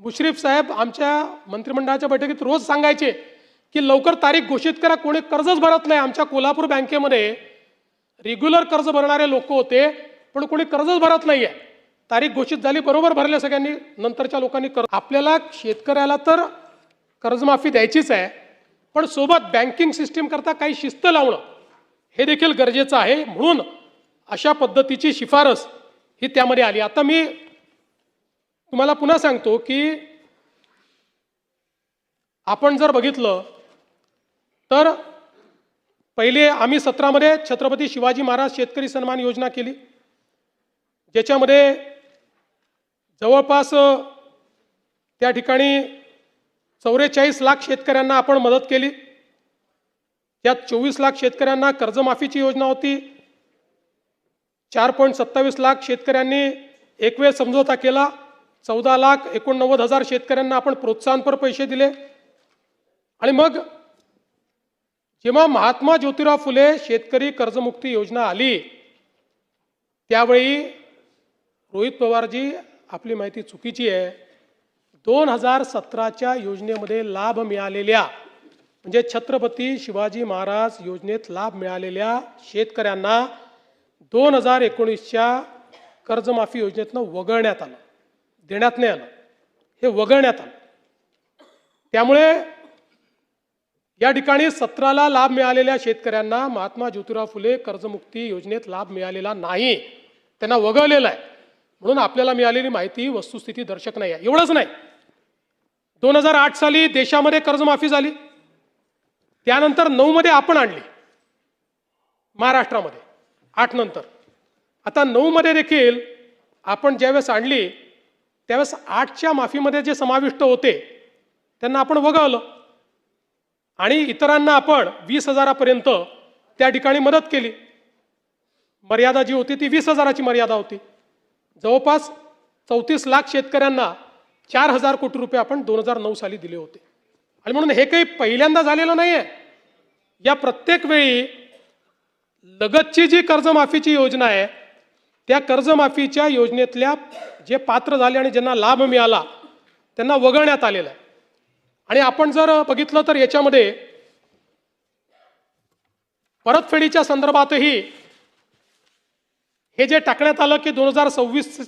मुश्रीफ साहेब आमच्या मंत्रिमंडळाच्या बैठकीत रोज सांगायचे की लवकर तारीख घोषित करा, कोणी कर्जच भरत नाही. आमच्या कोल्हापूर बँकेमध्ये रेग्युलर कर्ज भरणारे लोक होते, पण कोणी कर्जच भरत नाहीये. तारीख घोषित झाली, बरोबर भरले सगळ्यांनी, नंतरच्या लोकांनी कर्ज. आपल्याला शेतकऱ्याला तर कर्जमाफी द्यायचीच आहे, पण सोबत बँकिंग सिस्टीम करता काही शिस्त लावणं हे देखील गरजेचं आहे. म्हणून अशा पद्धतीची शिफारस ही त्यामध्ये आली. आता मी तुम्हाला पुन्हा सांगतो की आपण जर बघितलं तर पहिले आम्ही 17 मध्ये छत्रपती शिवाजी महाराज शेतकरी सन्मान योजना केली, ज्याच्यामध्ये जवळपास त्या ठिकाणी 44 लाख शेतकऱ्यांना आपण मदत केली. त्यात 24 लाख शेतकऱ्यांना कर्जमाफीची योजना होती. 4.27 लाख शेतकऱ्यांनी एक वेळ समझोता केला. 14,89,000 शेतकऱ्यांना आपण प्रोत्साहनपर पैसे दिले. आणि मग जेव्हा महात्मा ज्योतिराव फुले शेतकरी कर्जमुक्ती योजना आली, त्यावेळी रोहित पवारजी, आपली माहिती चुकीची आहे, 2017च्या योजनेमध्ये लाभ मिळालेल्या, म्हणजे छत्रपती शिवाजी महाराज योजनेत लाभ मिळालेल्या शेतकऱ्यांना 2019च्या कर्जमाफी योजनेतनं वगळण्यात आलं, देण्यात नाही आलं, हे वगळण्यात आलं. त्यामुळे या ठिकाणी 17ला लाभ मिळालेल्या शेतकऱ्यांना महात्मा ज्योतिराव फुले कर्जमुक्ती योजनेत लाभ मिळालेला नाही, त्यांना वगळलेला आहे. म्हणून आपल्याला मिळालेली माहिती वस्तुस्थिती दर्शक नाही आहे. एवढंच नाही, 2008 साली देशामध्ये कर्जमाफी झाली, त्यानंतर 9 मध्ये आपण आणली महाराष्ट्रामध्ये, 8 नंतर. आता 9 मध्ये देखील आपण ज्यावेळेस आणली त्यावेळेस 8च्या माफीमध्ये जे समाविष्ट होते त्यांना आपण वगळलं आणि इतरांना आपण 20,000पर्यंत त्या ठिकाणी मदत केली. मर्यादा जी होती ती 20,000ची मर्यादा होती. जवळपास 34 लाख शेतकऱ्यांना 4,000 कोटी रुपये आपण 2009 साली दिले होते. आणि म्हणून हे काही पहिल्यांदा झालेलं नाही आहे. या प्रत्येक वेळी लगतची जी कर्जमाफीची योजना आहे त्या कर्जमाफीच्या योजनेतल्या जे पात्र झाले आणि ज्यांना लाभ मिळाला त्यांना वगळण्यात आलेलं आहे. आणि आपण जर बघितलं तर याच्यामध्ये परतफेडीच्या संदर्भातही हे जे टाकण्यात आलं की 2026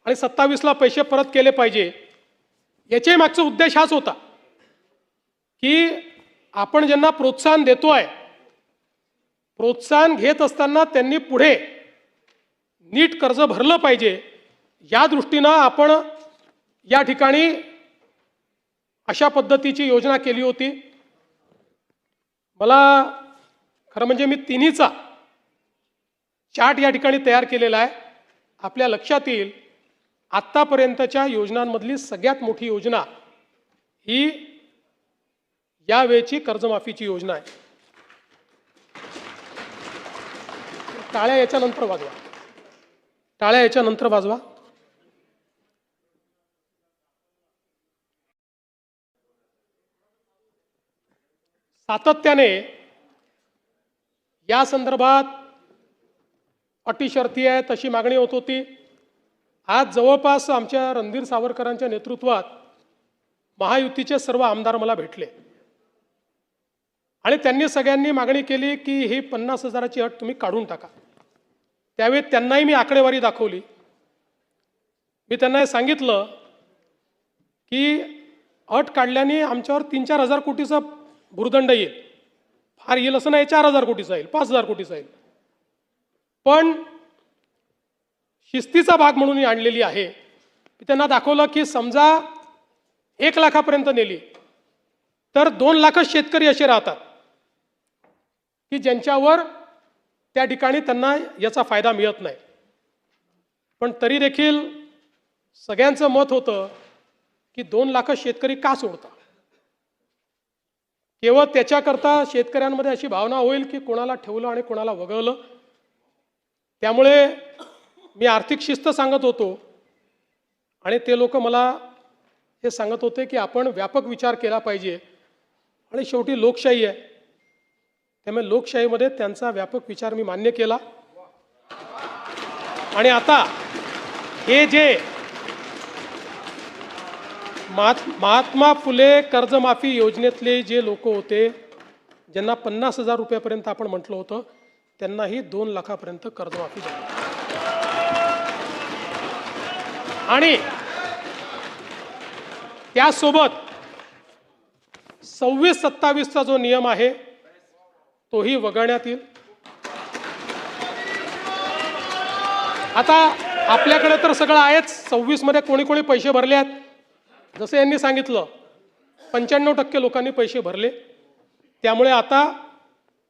आणि 27ला पैसे परत केले पाहिजे, याच्या मागचा उद्देश हाच होता की आपण ज्यांना प्रोत्साहन देतोय, प्रोत्साहन घेत असताना त्यांनी पुढे नीट कर्ज भरलं पाहिजे, या दृष्टीनं आपण या ठिकाणी अशा पद्धतीची योजना केली होती. मला खरं म्हणजे मी तिन्हीचा चार्ट या ठिकाणी तयार केलेला आहे. आपल्या लक्षात येईल आत्तापर्यंतच्या योजनांमधली सगळ्यात मोठी योजना ही यावेळची कर्जमाफीची योजना आहे. टाळ्या याच्यानंतर वाजवा, टाळ्या याच्यानंतर वाजवा. सातत्याने या संदर्भात अटी शर्ती आहे तशी मागणी होत होती. आज जवळपास आमच्या रणधीर सावरकरांच्या नेतृत्वात महायुतीचे सर्व आमदार मला भेटले आणि त्यांनी सगळ्यांनी मागणी केली की ही 50,000ची अट तुम्ही काढून टाका. त्यावेळी त्यांनाही मी आकडेवारी दाखवली. मी त्यांना हे सांगितलं की अट काढल्याने आमच्यावर 3-4 हजार कोटीचा भुर्दंड येईल. फार येईल असं नाही, 4,000 कोटीचा येईल, 5,000 कोटीचा येईल, पण शिस्तीचा भाग म्हणून ही आणलेली आहे. मी त्यांना दाखवलं की समजा 1 लाखापर्यंत नेली तर 2 लाखच शेतकरी असे राहतात की ज्यांच्यावर त्या ठिकाणी त्यांना याचा फायदा मिळत नाही. पण तरी देखील सगळ्यांचं मत होतं की 2 लाखच शेतकरी का सोडतात. केवळ त्याच्याकरता शेतकऱ्यांमध्ये अशी भावना होईल की कोणाला ठेवलं आणि कोणाला वगळलं. त्यामुळे मी आर्थिक शिस्त सांगत होतो आणि ते लोक मला हे सांगत होते की आपण व्यापक विचार केला पाहिजे आणि शेवटी लोकशाही आहे, त्यामुळे लोकशाहीमध्ये त्यांचा व्यापक विचार मी मान्य केला. आणि आता हे जे महात्मा फुले कर्जमाफी योजनेतले जे लोक होते, ज्यांना 50,000 रुपयापर्यंत आपण म्हटलं होतं, त्यांनाही 2 लाखापर्यंत कर्जमाफी झाली. आणि त्यासोबत 26-27चा जो नियम आहे तोही वगळण्यात येईल. आता आपल्याकडे तर सगळं आहेच. 26 मध्ये कोणी कोणी पैसे भरले आहेत, जसं यांनी सांगितलं 95% लोकांनी पैसे भरले. त्यामुळे आता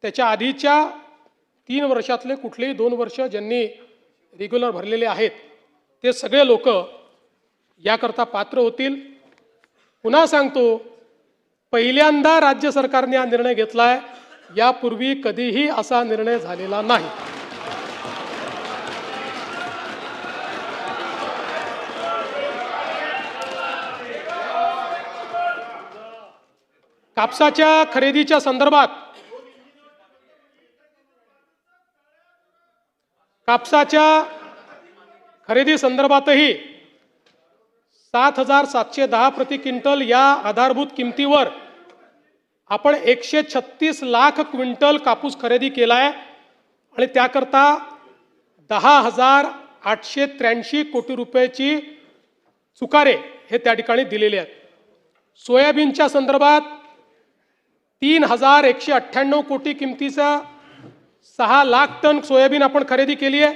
त्याच्या आधीच्या 3 वर्षातले कुठलेही 2 वर्ष ज्यांनी रेग्युलर भरलेले आहेत ते सगळे लोक याकरता पात्र होतील. पुन्हा सांगतो, पहिल्यांदा राज्य सरकारने हा निर्णय घेतला आहे. यापूर्वी कधीही असा निर्णय झालेला नाही. कापसाच्या खरेदीच्या संदर्भात खरेदी संदर्भातही 7,710 प्रति क्विंटल या आधारभूत किमतीवर आपण 136 लाख क्विंटल कापूस खरेदी केला आहे आणि त्याकरता 10,883 कोटी रुपयाची चुकारे हे त्या ठिकाणी दिलेले आहेत. सोयाबीनच्या संदर्भात 3,198 कोटी किमतीचा 6 लाख टन सोयाबीन आपण खरेदी केली आहे.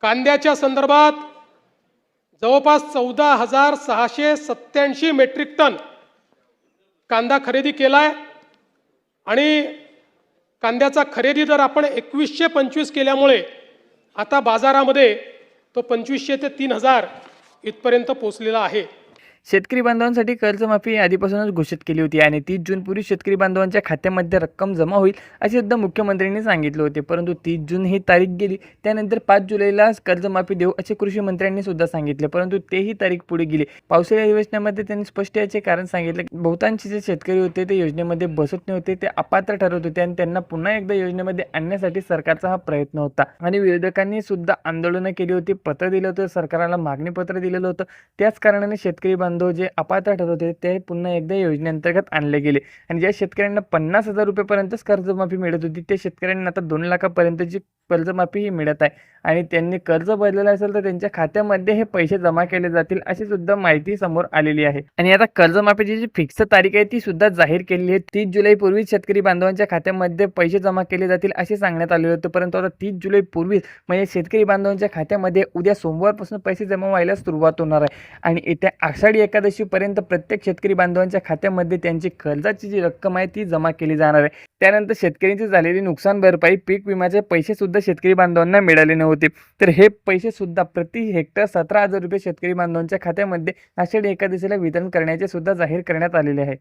कांद्याच्या संदर्भात जवळपास 14,687 मेट्रिक टन कांदा खरेदी केला आहे आणि कांद्याचा खरेदी दर आपण 2125 केल्यामुळे आता बाजारामध्ये तो 2500 ते 3000 इथपर्यंत पोहोचलेला आहे. शेतकरी बांधवांसाठी कर्जमाफी आधीपासूनच घोषित केली होती आणि 30 जूनपूर्वी शेतकरी बांधवांच्या खात्यामध्ये रक्कम जमा होईल असे सुद्धा मुख्यमंत्र्यांनी सांगितले होते. परंतु 30 जून ही तारीख गेली, त्यानंतर 5 जुलैला कर्जमाफी देऊ असे कृषी मंत्र्यांनी सुद्धा सांगितले, परंतु तेही तारीख पुढे गेली. पावसाळी अधिवेशनामध्ये त्यांनी स्पष्ट याचे कारण सांगितले. बहुतांश जे शेतकरी होते ते योजनेमध्ये बसत नव्हते, ते अपात्र ठरत होते आणि त्यांना पुन्हा एकदा योजनेमध्ये आणण्यासाठी सरकारचा हा प्रयत्न होता. आणि विरोधकांनी सुद्धा आंदोलनं केली होती, पत्र दिलं होतं, सरकारला मागणी पत्र दिलेलं होतं. त्याच कारणाने शेतकरी बांधव जे अपात्र ठरत होते ते पुन्हा एकदा योजनेअंतर्गत आणले गेले. आणि ज्या शेतकऱ्यांना 50,000 रुपयापर्यंतच कर्जमाफी मिळत होती त्या शेतकऱ्यांना आता 2 लाखापर्यंतची कर्जमाफी ही मिळत आहे. आणि त्यांनी कर्ज भरलेलं असेल तर त्यांच्या खात्यामध्ये हे पैसे जमा केले जातील अशी सुद्धा माहिती समोर आलेली आहे. आणि आता कर्जमाफीची जी फिक्स तारीख आहे ती सुद्धा जाहीर केली आहे. 30 जुलैपूर्वी शेतकरी बांधवांच्या खात्यामध्ये पैसे जमा केले जातील असे सांगण्यात आले होते, परंतु आता 30 जुलैपूर्वीच म्हणजे शेतकरी बांधवांच्या खात्यामध्ये उद्या सोमवारपासून पैसे जमा व्हायला सुरुवात होणार आहे. आणि येत्या आषाढी एकादशीपर्यंत प्रत्येक शेतकरी बांधवांच्या खात्यामध्ये त्यांची कर्जाची जी रक्कम आहे ती जमा केली जाणार आहे. त्यानंतर शेतकऱ्यांची झालेली नुकसान भरपाई, पीक विम्याचे पैसे सुद्धा शेतकरी बांधवांना मिळाले नव्हते, तर हे पैसे सुद्धा प्रति हेक्टर 17,000 रुपये शेतकरी बांधवांच्या खात्यामध्ये आषाढी एकादशीला वितरण करण्याचे सुद्धा जाहीर करण्यात आलेले आहे.